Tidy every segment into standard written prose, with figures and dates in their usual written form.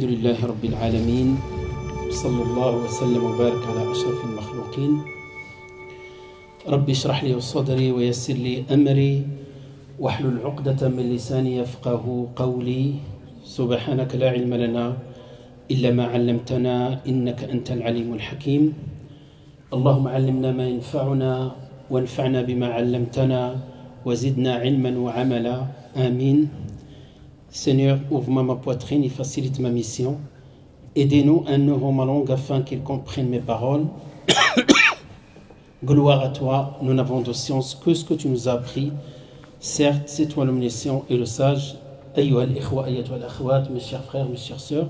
الحمد لله رب العالمين صلى الله وسلم وبارك على أشرف المخلوقين رب اشرح لي صدري ويسر لي أمري واحلل عقدة من لساني يفقه قولي سبحانك لا علم لنا إلا ما علمتنا إنك أنت العليم الحكيم اللهم علمنا ما ينفعنا وانفعنا بما علمتنا وزدنا علما وعملا آمين. Seigneur, ouvre-moi ma poitrine et facilite ma mission. Aidez-nous un euro ma langue afin qu'il comprenne mes paroles. Gloire à toi, nous n'avons de science que ce que tu nous as appris. Certes, c'est toi l'omniscient et le sage. أيها الإخوة أيتها الأخوات, mes chers frères, mes chères sœurs.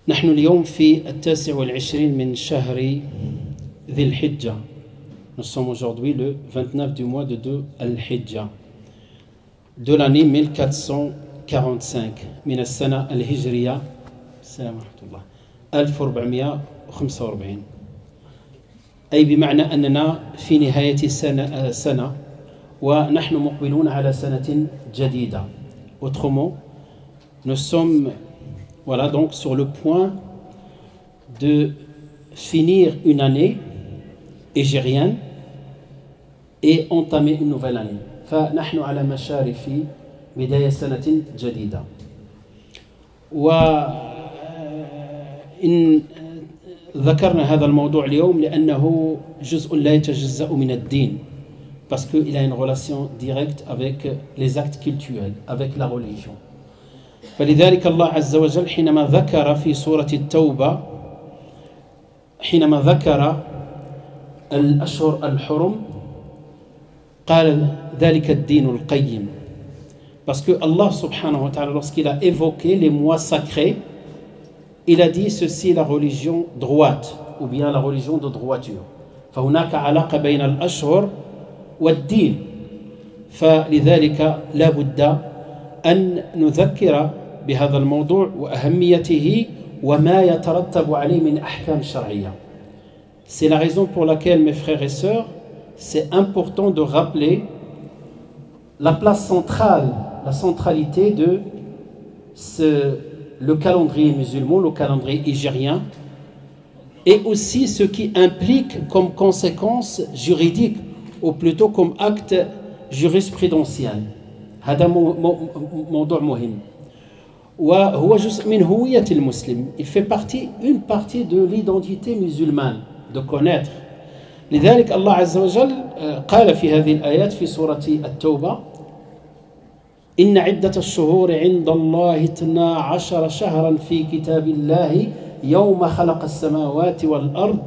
نحن اليوم في 29 من شهر ذي الحجة. Nous sommes aujourd'hui le 29 du mois de Al-Hijja de l'année 1445 من السنة الهجرية السلام ورحمة الله 1445 أي بمعنى أننا في نهاية سنة ونحن مقبلون على سنة جديدة. Autrement, nous sommes donc sur le point de finir une année hégérienne et entamer une nouvelle année. فنحن على مشارف بداية سنة جديدة. وإن ذكرنا هذا الموضوع اليوم لأنه جزء لا يتجزأ من الدين parce qu'il a une relation directe avec les actes cultuels, avec la religion. فلذلك الله عز وجل حينما ذكر في سورة التوبة حينما ذكر الأشهر الحرم قال ذلك الدين القيم parce que Allah subhanahu wa ta'ala lorsqu'il a évoqué les mois sacrés il a dit ceci est la religion droite ou bien la religion de droiture فهناك علاقة بين الأشهر والدين فلذلك لا بد أن نذكر بهذا الموضوع وأهميته وما يترتب عليه من أحكام شرعية. C'est la raison pour laquelle mes frères et sœurs c'est important de rappeler la place centrale, la centralité de le calendrier musulman, le calendrier hégérien, et aussi ce qui implique comme conséquence juridique, ou plutôt comme acte jurisprudentiel. هذا موضوع مهم. وهو جزء من هوية المسلم. Il fait une partie de l'identité musulmane, de connaître. لذلك الله عز وجل قال في هذه الآيات في سورة التوبة إن عدة الشهور عند الله 12 شهرا في كتاب الله يوم خلق السماوات والأرض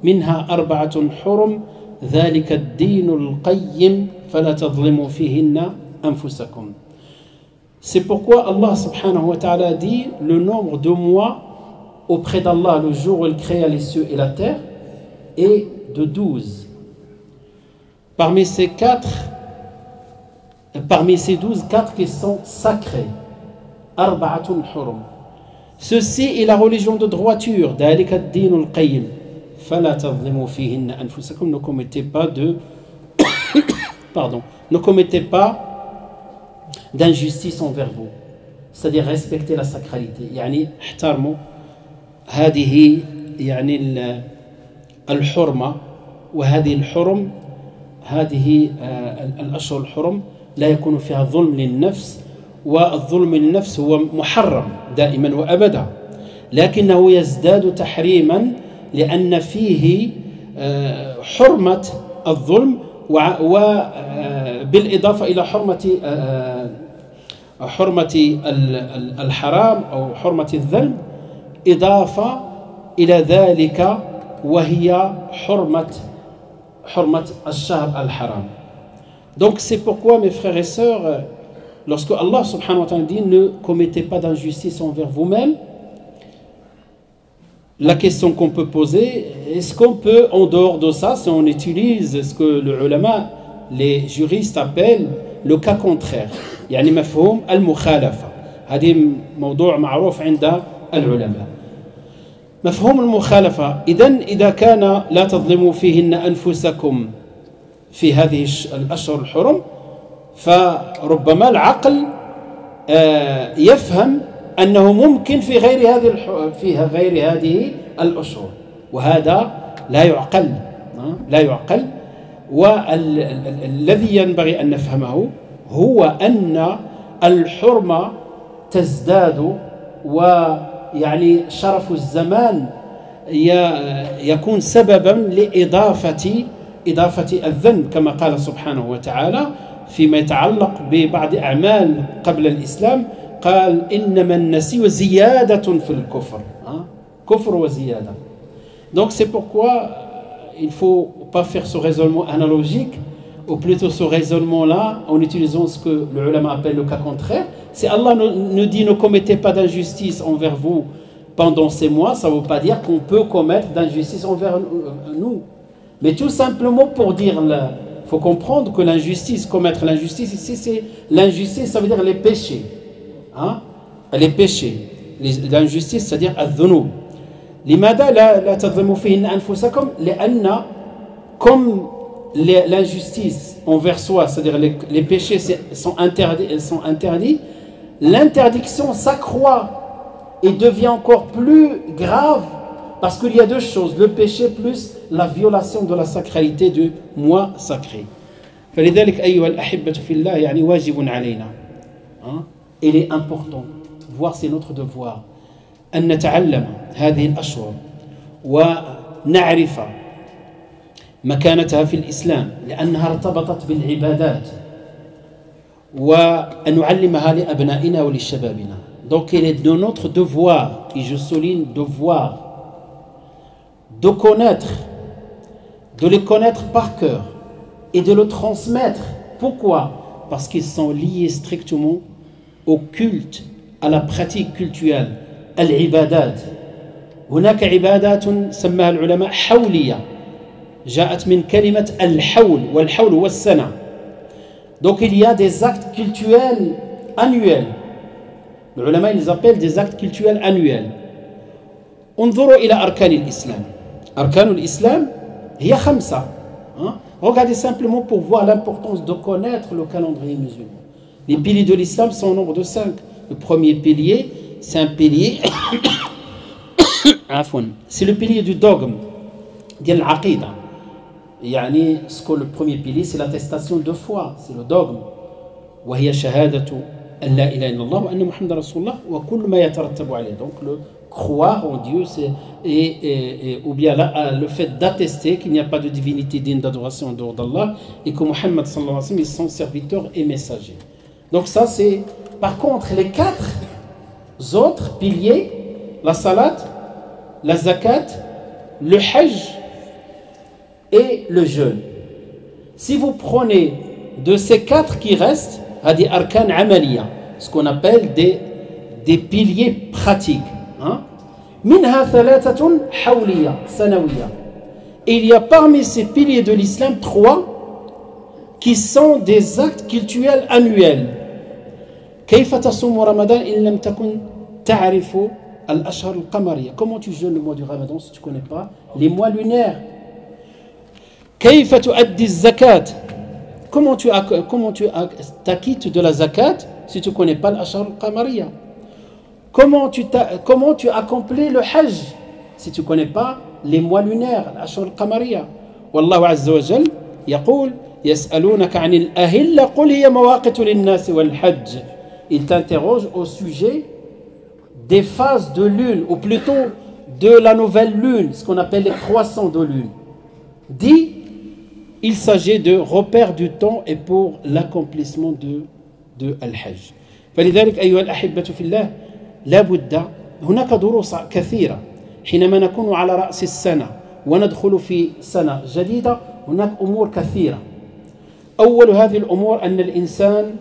منها 4 حرم ذلك الدين القيم فلا تظلموا فيهن أنفسكم. C'est pourquoi Allah subhanahu wa ta'ala dit le nombre de mois auprès d'Allah le jour où il créa les cieux et la terre est de 12. Parmi ces 12, 4 qui sont sacrés. Arba'atun hurum. Ceci est la religion de droiture. Dhalika ad-din al-qayyim. Fala tadhlimu fihinna anfusakum. Ne commettez pas ne commettez pas d'injustice envers vous. C'est-à-dire respecter la sacralité. يعني احترموا هذه يعني الحرمة وهذه الحرم هذه الأشهر الحرم لا يكون فيها ظلم للنفس والظلم للنفس هو محرم دائما وأبدا لكنه يزداد تحريما لأن فيه حرمة الظلم وبالإضافة إلى حرمة الحرام أو حرمة الذنب إضافة إلى ذلك وهي حرمة الشهر الحرام. Donc c'est pourquoi mes frères et sœurs lorsque Allah subhanahu wa ta'ala dit ne commettez pas d'injustice envers vous-même, la question qu'on peut poser, est-ce qu'on peut en dehors de ça, si on utilise ce que le ulama, les juristes appellent le cas contraire, يعني مفهوم المخالفة. هذه موضوع معروف عند العلماء. مفهوم المخالفة إذا كان لا تظلموا فيهن أنفسكم في هذه الأشهر الحرم فربما العقل يفهم أنه ممكن في غير هذه الأشهر، وهذا لا يعقل، لا يعقل. والذي ينبغي أن نفهمه هو أن الحرمة تزداد، ويعني شرف الزمان يكون سببا لإضافة الذنب، كما قال سبحانه وتعالى فيما يتعلق ببعض أعمال قبل الإسلام، قال إنما النسي زيادة في الكفر، كفر وزيادة. Donc c'est pourquoi il ne faut pas faire ce raisonnement analogique, ou plutôt ce raisonnement-là, en utilisant ce que le ulama appelle le cas contraire. Si Allah nous dit ne commettez pas d'injustice envers vous pendant ces mois, ça ne veut pas dire qu'on peut commettre d'injustice envers nous. Mais tout simplement pour dire, il faut comprendre que l'injustice, commettre l'injustice, ici c'est l'injustice, ça veut dire les péchés. Les péchés. L'injustice, c'est-à-dire al-dhunub. لماذا لا تظلموا فيهن أنفسكم؟ لأن comme l'injustice envers soi, c'est-à-dire les péchés sont interdits, l'interdiction s'accroît et devient encore plus grave parce qu'il y a deux choses, le péché plus la violation de la sacralité du mois sacré. فلذلك أيها الأحبة في الله يعني واجب علينا. Il est important, voire c'est notre devoir, أن نتعلم هذه الأشهر ونعرف مكانتها في الإسلام لأنها ارتبطت بالعبادات، وأن نعلمها لأبنائنا ولشبابنا. Donc il est de notre devoir, et je souligne devoir, de connaître, de les connaître par cœur et de le transmettre. Pourquoi? Parce qu'ils sont liés strictement au culte, à la pratique cultuelle. العبادات، هناك عبادات سماها العلماء حولية، جاءت من كلمة الحول، والحول هو السنة. Donc il y a des actes cultuels annuels. Les ulama ils appellent des actes cultuels annuels. انظروا إلى أركان الإسلام. أركان الإسلام هي 5. Regardez simplement pour voir l'importance de connaître le calendrier musulman. Les piliers de l'islam sont au nombre de 5. Le premier pilier, c'est un pilier c'est le pilier du dogme ديال العقيدة. يعني le premier pilier c'est l'attestation de foi, c'est le dogme. وهي شهادة أن لا إله إلا الله وأن محمد رسول الله وكل ما يترتب عليه. Donc le croire en Dieu ou bien le fait d'attester qu'il n'y a pas de divinité digne d'adoration en dehors d'Allah et que Muhammad sallallahu alayhi wa sallam est son serviteur et messager. Donc ça c'est, par contre les 4 autres piliers, la salat, la zakat, le hajj et le jeûne. Si vous prenez de ces 4 qui restent, hadi arkan amaliya, ce qu'on appelle des piliers pratiques. Minha thalathatun hawliya, sanawiya. Et il y a parmi ces piliers de l'islam 3 qui sont des actes cultuels annuels. كيف تصوم رمضان إن لم تكن تعرف الأشهر القمرية. Comment tu jeûnes le mois du Ramadan si tu ne connais pas les mois lunaires. كيف تؤدي الزكاة. Comment tu t'acquittes de la zakat si tu ne connais pas l'Ashhar al-Qamariya. Comment tu accomplis le hajj si tu ne connais pas les mois lunaires, l'Ashhar al-Qamariya. والله عز وجل يقول يسألونك عن الأهلة قل هي مواقيت للناس والحج. Il t'interroge au sujet des phases de lune, ou plutôt de la nouvelle lune, ce qu'on appelle les croissants de lune. Dit, il s'agit de repères du temps et pour l'accomplissement de al-Hajj. فلذلك أيها الأحبة في الله لا بد هناك دروس كثيرة حينما نكون على رأس السنة وندخل في سنة جديدة. هناك أمور كثيرة. أول هذه الأمور أن الإنسان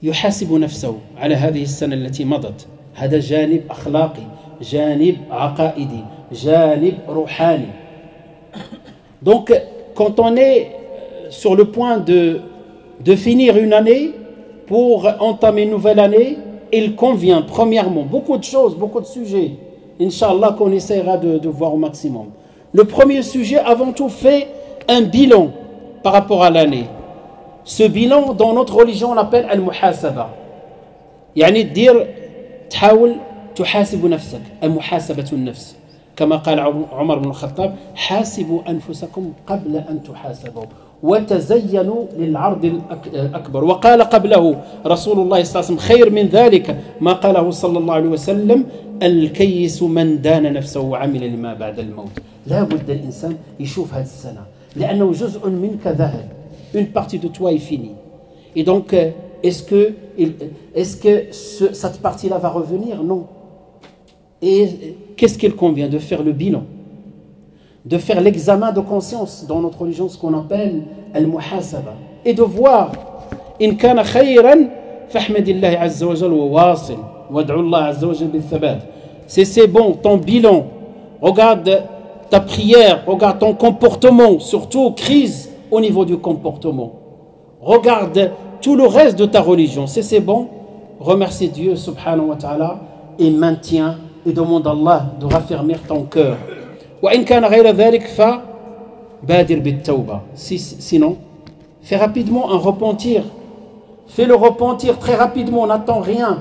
يحاسب نفسه على هذه السنة التي مضت. هذا جانب أخلاقي، جانب عقائدي، جانب روحاني. Donc, quand on est sur le point de finir une année pour entamer une nouvelle année, il convient, premièrement, beaucoup de choses, beaucoup de sujets, Inch'Allah, qu'on essaiera de voir au maximum. Le premier sujet, avant tout, fait un bilan par rapport à l'année. Ce bilan, dans notre religion, on l'appelle al-muhasaba. Yani dire تحاول تحاسب نفسك، محاسبة النفس كما قال عمر بن الخطاب حاسبوا أنفسكم قبل أن تحاسبوا وتزينوا للعرض الأكبر. وقال قبله رسول الله صلى الله عليه وسلم خير من ذلك ما قاله صلى الله عليه وسلم الكيس من دان نفسه وعمل لما بعد الموت. لا بد الإنسان يشوف هذه السنة لأنه جزء منك ذهب. Une partie de toi est finie. Et donc, est-ce que cette partie-là va revenir? Non. Et qu'est-ce qu'il convient? De faire le bilan, de faire l'examen de conscience dans notre religion, ce qu'on appelle al-muhasaba, et de voir in kana khayran fahmadillah azza wa jalla wa wasil wad'u Allah azza wa jalla bil thabat. C'est bon, ton bilan, regarde ta prière, regarde ton comportement, surtout crise au niveau du comportement. Regarde tout le reste de ta religion. Si c'est bon, remercie Dieu subhanahu wa ta'ala et maintiens et demande à Allah de raffermir ton cœur. وإن كان غير ذلك فبادر بالتوبة. Sinon, fais rapidement un repentir. Fais le repentir très rapidement, on n'attend rien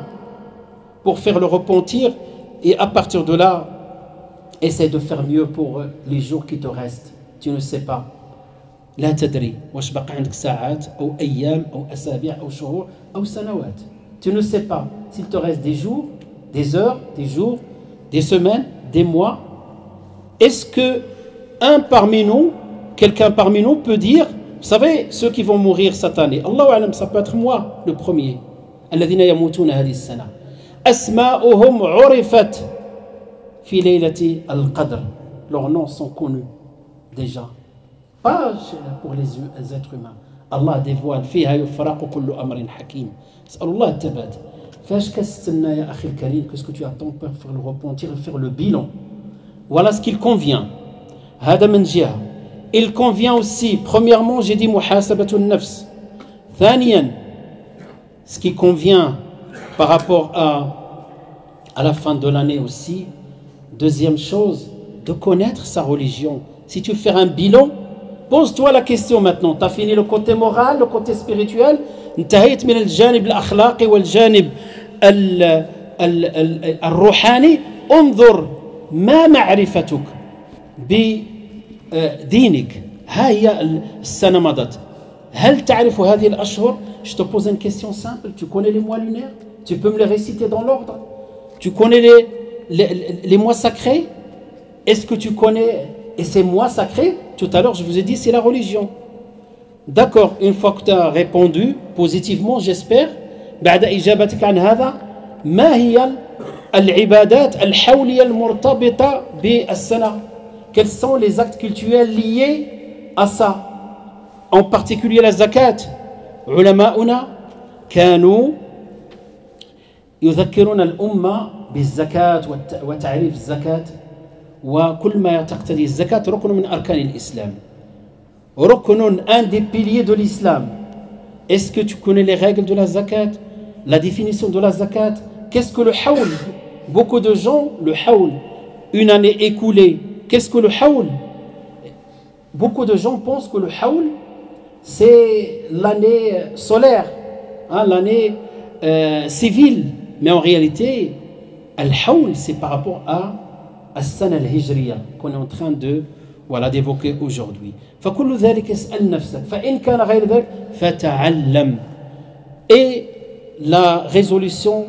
pour faire le repentir. Et à partir de là, essaie de faire mieux pour les jours qui te restent. Tu ne sais pas. لا تدري واش بقى عندك ساعات أو أيام أو أسابيع أو شهور أو سنوات. Tu ne sais pas s'il te reste des jours, des heures, des jours, des semaines, des mois. Est-ce que quelqu'un parmi nous peut dire, vous savez, ceux qui vont mourir cette année, Allahu a'lam, ça peut être moi le premier. الذين يموتون هذه السنة أسماؤهم عرفت في ليلة القدر. Leurs noms sont connus déjà. Pas pour les êtres humains. Allah dévoile فيها يفرق كل أمر حكيم. اسأل الله الثبات. فاش كتستنى يا أخي الكريم, qu'est-ce que tu attends pour faire le repentir et faire le bilan? Voilà ce qu'il convient. هذا من جهة. Il convient aussi, premièrement, j'ai dit محاسبة النفس. ثانيا, ce qui convient par rapport à la fin de l'année aussi, deuxième chose, de connaître sa religion. Si tu fais un bilan, pose-toi la question maintenant. Tu as fini le côté moral, le côté spirituel. انتهيت من الجانب الأخلاقي والجانب الروحاني. انظر ما معرفتك بدينك. ها هي السنة مضت. هل تعرف هذه الأشهر؟ Je te pose une question simple. Tu connais les mois lunaires? Tu peux me les réciter dans l'ordre? Tu connais les mois sacrés? Est-ce que tu connais ces mois sacrés? Tout à l'heure, je vous ai dit, c'est la religion. D'accord, une fois que tu as répondu positivement, j'espère, بعد إجابتك عن هذا, ما هي العبادات الحولية المرتبطة بالسنة? Quels sont les actes cultuels liés à ça? En particulier la zakat. علماؤنا كانوا يذكرون الأمة بالزكاة وتعريف الزكاة وكل ما تقتضي الزكاة ركن من أركان الإسلام. ركن, un des piliers de l'islam. Est-ce que tu connais les règles de la zakat? La définition de la zakat? Qu'est-ce que le haoul? Beaucoup de gens, le haoul, une année écoulée. Qu'est-ce que le haoul? Beaucoup de gens pensent que le haoul, c'est l'année solaire, hein, l'année civile. Mais en réalité, le haoul, c'est par rapport à السنة الهجرية qu'on est en train d'évoquer aujourd'hui. فكل ذلك اسأل نفسك فإن كان غير ذلك فتعلم. Et la résolution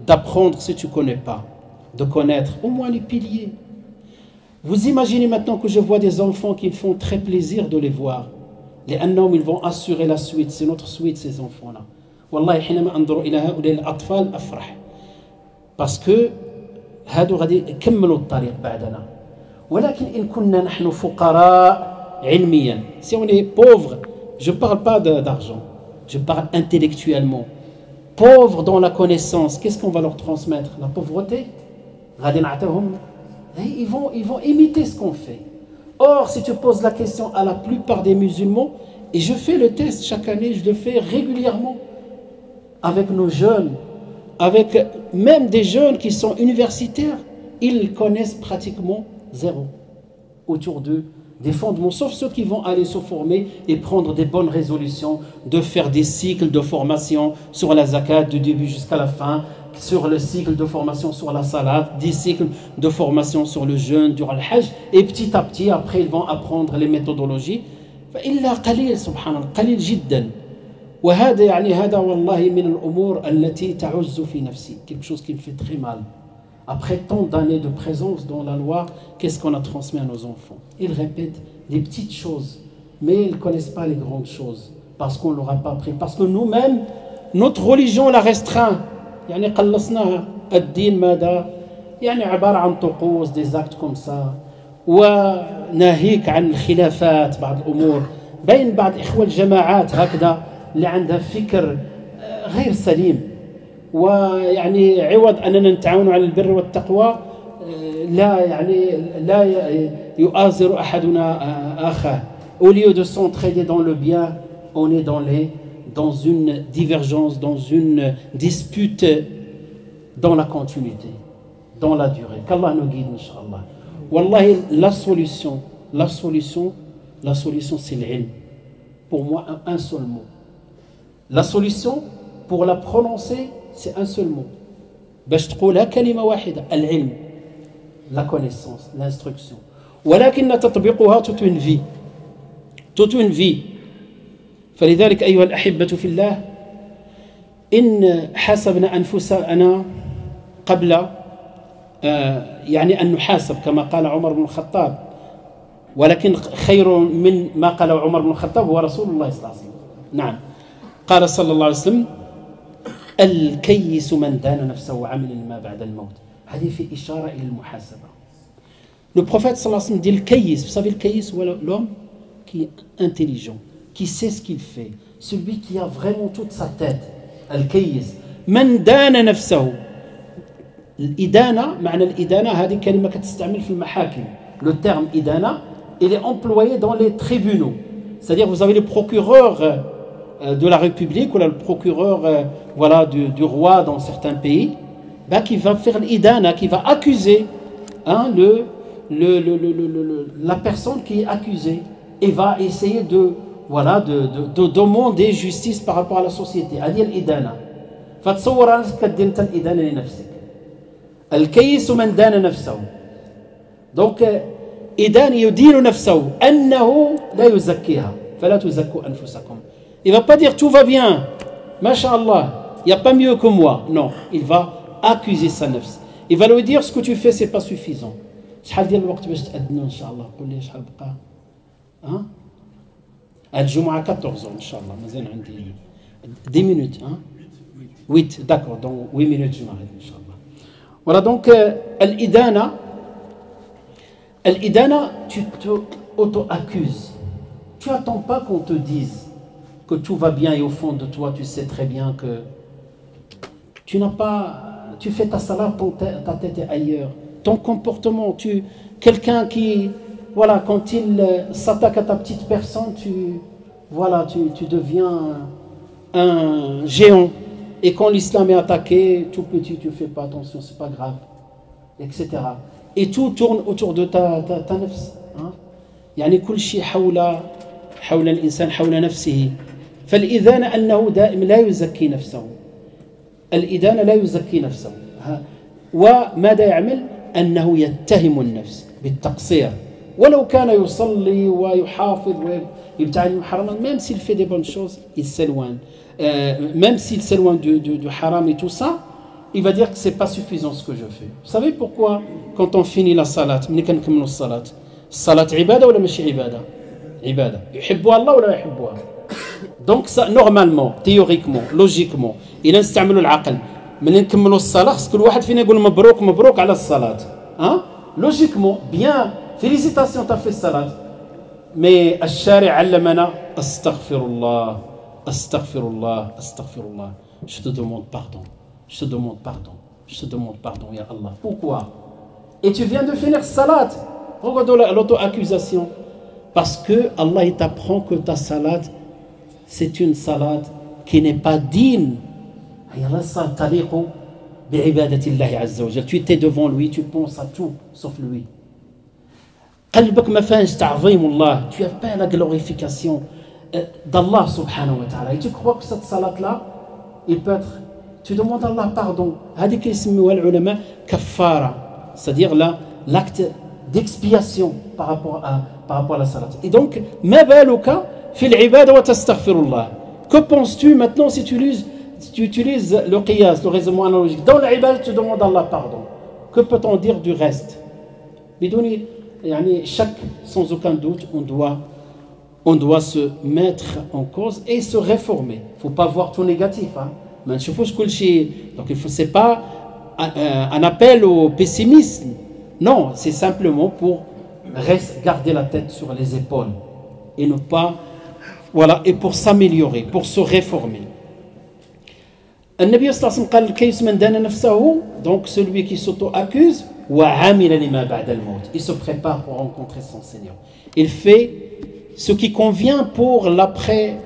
d'apprendre si tu ne connais pas, de connaître au moins les piliers. Vous imaginez maintenant que je vois des enfants qui me font très plaisir de les voir. لأنهم ils vont assurer la suite, c'est notre suite ces enfants-là. والله حينما أنظر إلى هؤلاء الأطفال أفرح. Parce que هادو غادي يكملوا الطريق بعدنا. ولكن إن كنا نحن فقراء علميا, si on est pauvre, je ne parle pas d'argent, je parle intellectuellement, pauvre dans la connaissance, qu'est-ce qu'on va leur transmettre? La pauvreté. غادي نعطيهم, ils vont imiter ce qu'on fait. Or, si tu poses la question à la plupart des musulmans, et je fais le test chaque année, je le fais régulièrement avec nos jeunes, avec même des jeunes qui sont universitaires, ils connaissent pratiquement zéro autour d'eux des fondements, sauf ceux qui vont aller se former et prendre des bonnes résolutions, de faire des cycles de formation sur la zakat du début jusqu'à la fin, sur le cycle de formation sur la salat, 10 cycles de formation sur le jeûne durant le hajj, et petit à petit, après, ils vont apprendre les méthodologies. فإلا قليل سبحان الله قليل جدا وهذا يعني هذا والله من الأمور التي تعز في نفسي quelque chose qui me fait très mal. Après tant d'années de présence dans la loi, qu'est-ce qu'on a transmis à nos enfants? Ils répètent des petites choses, mais ils ne connaissent pas les grandes choses, parce qu'on ne leur a pas appris, parce que nous-mêmes, notre religion la restreint. يعني قلصناها الدين ماذا؟ يعني عبارة عن طقوس des actes comme ça وناهيك عن الخلافات بعض الأمور بين بعض إخوة الجماعات هكذا اللي عندها فكر غير سليم ويعني عوض أننا نتعاون على البر والتقوى لا يؤازر أحدنا آخاه. Au lieu de s'entraider dans le bien, on est dans une divergence, dans une dispute, dans la continuité, dans la durée. Qu'Allah nous guide, Inch'Allah. Wallahi, la solution, c'est l'ilm. Pour moi, un seul mot. La solution, pour la prononcer, c'est un seul mot. باش تقولها كلمة واحدة العلم, la connaissance, l'instruction. ولكن تطبيقها toute une vie. فلذلك أيها الأحبة في الله إن حاسبنا أنفسنا قبل يعني أن نحاسب كما قال عمر بن الخطاب ولكن خير من ما قال عمر بن الخطاب هو رسول الله صلى الله عليه وسلم. نعم قال صلى الله عليه وسلم الكيس من دان نفسه وعمل لما بعد الموت. هذه في إشارة إلى المحاسبة. Le prophète صلى الله عليه وسلم dit le kayis, vous savez le kayis, l'homme qui est intelligent, qui sait ce qu'il fait, celui qui a vraiment toute sa tête. الكيس من دان نفسه. الإدانة, معنى الإدانة هذه كلمة كتستعمل في المحاكم. Le terme إدانة, il est employé dans les tribunaux. C'est-à-dire vous avez le procureur de la République ou le procureur voilà, du roi dans certains pays qui va faire l'idana, qui va accuser la personne qui est accusée et va essayer de demander justice par rapport à la société. هذه الإدانة. فتصور راسك كدير انت الإدانة لنفسك. الكيس من دان نفسه. donc إدان يدين نفسه أنه لا يزكيها فلا تزكوا أنفسكم. Il ne va pas dire tout va bien, Masha'Allah, il n'y a pas mieux que moi. Non, il va accuser sa nefs. Il va lui dire ce que tu fais, ce n'est pas suffisant. شحال ديال الوقت باش تأذنوا إن شاء الله؟ قول لي شحال بقى؟ الجمعة 14 إن شاء الله مازال عندي 10 minutes. 8, d'accord, donc 8 minutes je m'arrête إن شاء الله. Voilà donc الإدانة, tu t'auto-accuses. Tu n'attends pas qu'on te dise que tout va bien et au fond de toi tu sais très bien que tu fais ta salat, ta tête est ailleurs, ton comportement, quelqu'un qui voilà, quand il s'attaque à ta petite personne, tu deviens un géant, et quand l'islam est attaqué tout petit tu fais pas attention, c'est pas grave, etc. et tout tourne autour de ta nefs. يعني كل شيء حول الإنسان حول نفسه. فالإدانة أنه دائما لا يزكي نفسه. الإدانة لا يزكي نفسه. وماذا يعمل؟ أنه يتهم النفس بالتقصير ولو كان يصلي ويحافظ ويبتعد عن الحرام. même s'il fait des bonnes choses, il s'éloigne. Même s'il s'éloigne du haram et tout ça, il va dire que c'est pas suffisant ce que je fais. Vous savez pourquoi quand on finit la salat, ملي كنكملوا الصلاة, الصلاة عبادة ولا ماشي عبادة؟ عبادة. يحبها الله ولا يحبها؟ Donc ça, normalement, théoriquement, logiquement, إلا نستعملوا العقل ملي نكملوا الصلاة خص كل واحد فينا يقول مبروك على الصلاة. Logiquement, bien, félicitations, t'as fait salat. Mais الشارع علمنا أستغفر الله. Je te demande pardon. Je te demande pardon, ya Allah. Pourquoi? Et tu viens de finir salat. Regarde l'auto-accusation. Parce que Allah il t'apprend que ta salat, c'est une salat qui n'est pas digne. Tu étais devant lui, tu penses à tout sauf lui. قلبك ما فيهش تعظيم الله. Tu n'as pas la glorification d'Allah subhanahu wa ta'ala. Et tu crois que cette salat là, il peut être tu demandes à Allah pardon. هذيك يسموها العلماء كفارة, c'est-à-dire l'acte d'expiation par rapport à la salat. Et donc, ما بالك في العبادة وتستغفر الله. Que penses-tu maintenant si tu utilises le qiyas, le raisonnement analogique? Dans l'ibad, tu demandes à Allah pardon. Que peut-on dire du reste? Chaque, sans aucun doute, on doit se mettre en cause et se réformer. Il ne faut pas voir tout négatif. Donc, ce n'est pas un appel au pessimisme. Non, c'est simplement pour garder la tête sur les épaules et ne pas... Voilà, et pour s'améliorer, pour se réformer. النبي صلى الله عليه وسلم قال الكيس من دان نفسه, donc celui qui s'auto-accuse, وعامل لما بعد الموت, il se prépare pour rencontrer son Seigneur. Il fait ce qui convient pour l'après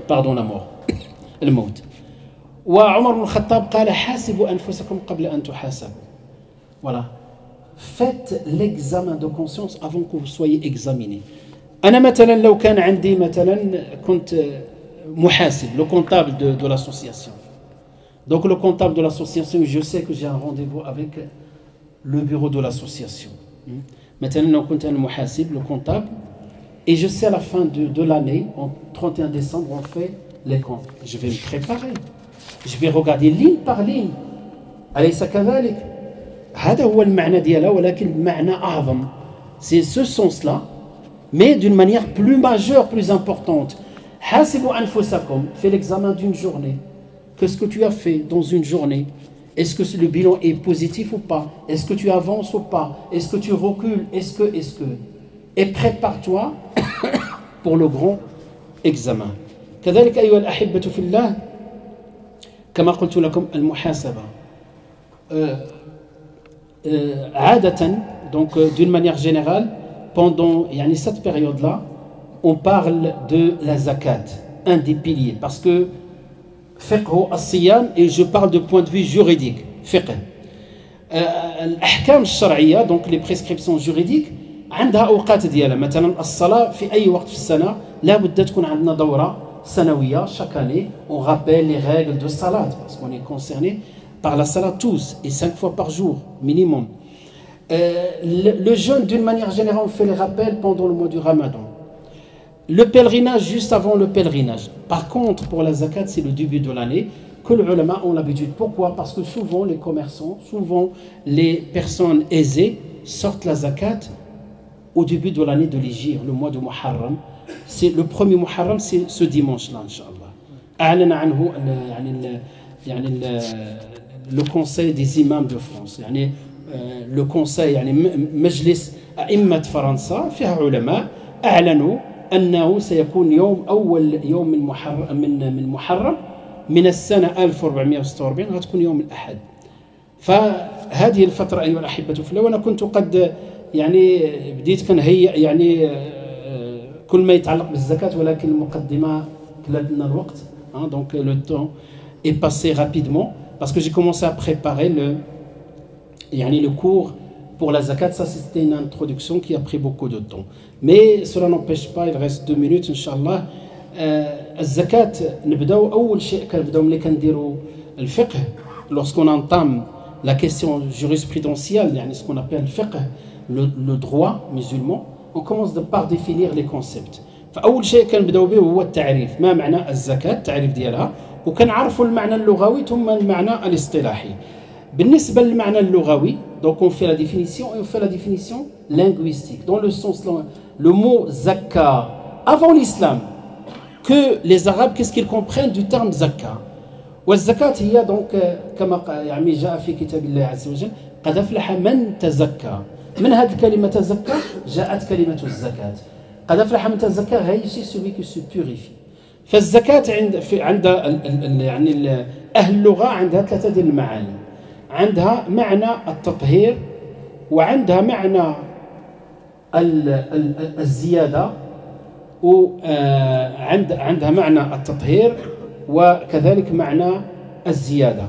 pardon, la mort, الموت. وعمر بن الخطاب قال حاسبوا أنفسكم قبل أن تحاسبوا. Voilà, faites l'examen de conscience avant que vous soyez examiné. أنا مثلا لو كان عندي مثلا كنت محاسب, le comptable de l'association. Donc le comptable de l'association, je sais que j'ai un rendez-vous avec le bureau de l'association. Maintenant, لو كنت أنا محاسب, le comptable, et je sais à la fin de l'année, en 31 décembre, on fait les comptes. Je vais me préparer. Je vais regarder ligne par ligne. أليس كذلك؟ هذا هو المعنى ديالها, ولكن بمعنى أعظم. C'est ce sens-là, mais d'une manière plus majeure, plus importante. حاسبوا أنفسكم, fais l'examen d'une journée. Qu'est-ce que tu as fait dans une journée? Est-ce que le bilan est positif ou pas? Est-ce que tu avances ou pas? Est-ce que tu recules? Est-ce que Et prépare-toi pour le grand examen. كذلك أيها الأحبة في الله, كما قلت لكم المحاسبة عادة, donc d'une manière générale, pendant cette période-là, on parle de la zakat, un des piliers, parce que fiqh as-siyam, et je parle de point de vue juridique, fiqh. الأحكام الشرعية, donc les prescriptions juridiques, عندها أوقات ديالها. مثلا الصلاة في أي وقت في السنة لا بد تكون عندنا دورة سنوية. Chaque année, on rappelle les règles de salat, parce qu'on est concerné par la salat tous, et 5 fois par jour, minimum. Le jeûne, d'une manière générale, on fait les rappels pendant le mois du Ramadan. Le pèlerinage, juste avant le pèlerinage. Par contre, pour la zakat, c'est le début de l'année que les ulama ont l'habitude. Pourquoi? Parce que souvent, les commerçants, souvent, les personnes aisées sortent la zakat au début de l'année de l'Hégire, le mois de Muharram. C'est le premier Muharram, c'est ce dimanche-là, Inch'Allah. أعلن عنه le conseil des imams de France. le conseil مجلس أئمة فرنسا فيها علماء أعلنوا أنه سيكون أول يوم من محرم من السنة 1446 غتكون يوم الأحد. فهذه الفترة أيها الأحبة في الله, وأنا كنت قد بديت كنهيئ كل ما يتعلق بالزكاة, ولكن المقدمة كلت لنا الوقت. Donc le temps est passé rapidement parce que j'ai commencé à préparer le cours pour la zakat. Ça, c'était une introduction qui a pris beaucoup de temps. Mais cela n'empêche pas, il reste 2 minutes, Inch'Allah. الزكاة نبداو أول شيء كنبداو ملي كنديروا الفقه. Lorsqu'on entame la question jurisprudentielle, ce qu'on appelle le fiqh, le droit musulman, on commence par définir les concepts. فأول شيء كنبداو به هو التعريف. ما معنى الزكاة؟ التعريف ديالها, وكنعرفوا المعنى اللغوي ثم المعنى الاصطلاحي. بالنسبة للمعنى اللغوي, donc on fait la définition et on fait la définition linguistique. Dans le sens, le mot zakka, avant l'islam, que les Arabes, qu'est-ce qu'ils comprennent du terme zakka? والزكاة هي donc كما جاء في كتاب الله عز وجل قد أفلح من تزكى. من هذه الكلمة تزكى جاءت كلمة الزكاة. قد أفلح من تزكى هي celui qui se purifie. فالزكاة عند أهل اللغة عندها 3 ديال المعاني. عندها معنى التطهير, وعندها معنى الزيادة, وعندها معنى التطهير, وكذلك معنى الزيادة.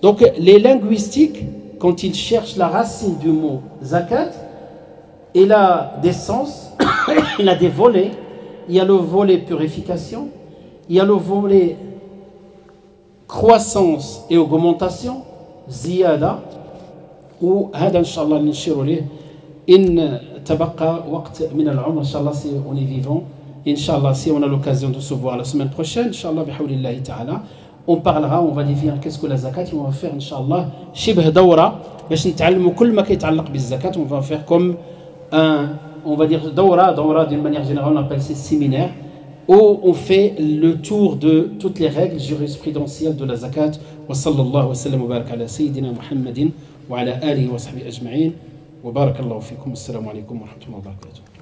Donc les linguistiques, quand ils cherchent la racine du mot zakat, il a des sens, il a des volets. Il y a le volet purification, il y a le volet croissance et augmentation, ziyada, ou هذا إن شاء الله اللي نشير ليه إن تبقى وقت من العمر إن شاء الله si on est vivant, إن شاء الله si on a l'occasion de se voir la semaine prochaine إن شاء الله بحول الله تعالى on parlera, on va définir qu'est-ce que la zakat, on va faire إن شاء الله شبه دورة باش نتعلموا كل ما كيتعلق بالزكاة. On va faire comme un, on va dire دورة d'une manière générale, on appelle ça séminaire, où on fait le tour de toutes les règles jurisprudentielles de la zakat. وصلى الله وسلم وبارك على سيدنا محمد وعلى آله وصحبه أجمعين وبارك الله فيكم. السلام عليكم ورحمة الله وبركاته.